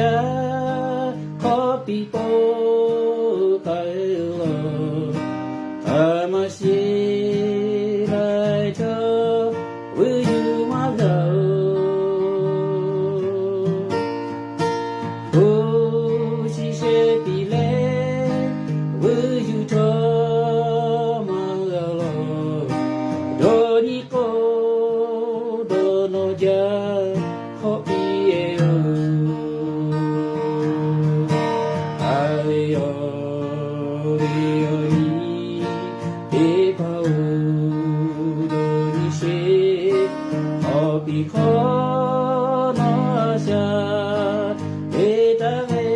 cha copy po kai lo amashi lai cho will you my love oh she said be will you draw my love do ni ko do no ja ho ie ayo io ni e pa do ni she o bi ko no sha e ta ve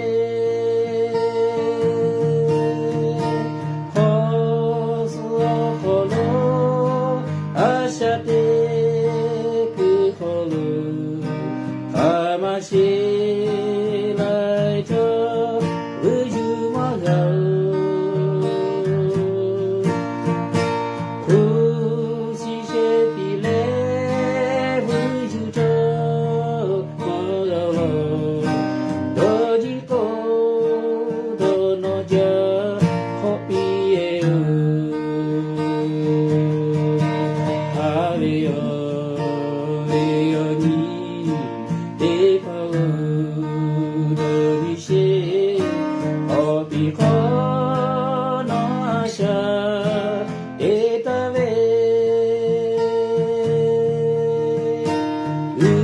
amashi lai cho will you my love oh she said be will you draw my love do ji ko do no ja ho pi e ayo io ni e pa do ni she o bi ko no sha e ta ve u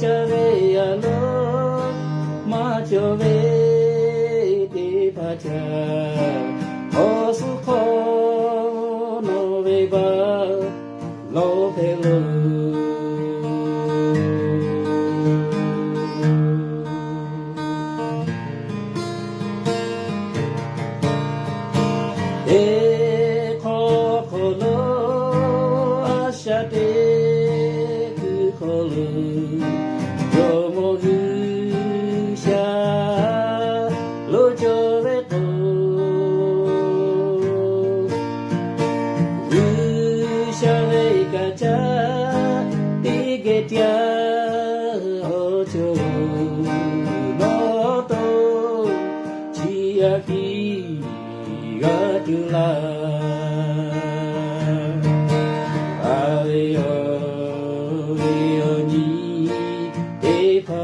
sha ve ya lo ma cho ve te pa cha o su ko no ve ba lo ve lo e kokoro asha de kukoro yomogu sha lo jove to sha ve kacha tigetia ocho no to chiaki Gatula ayo io ni e pa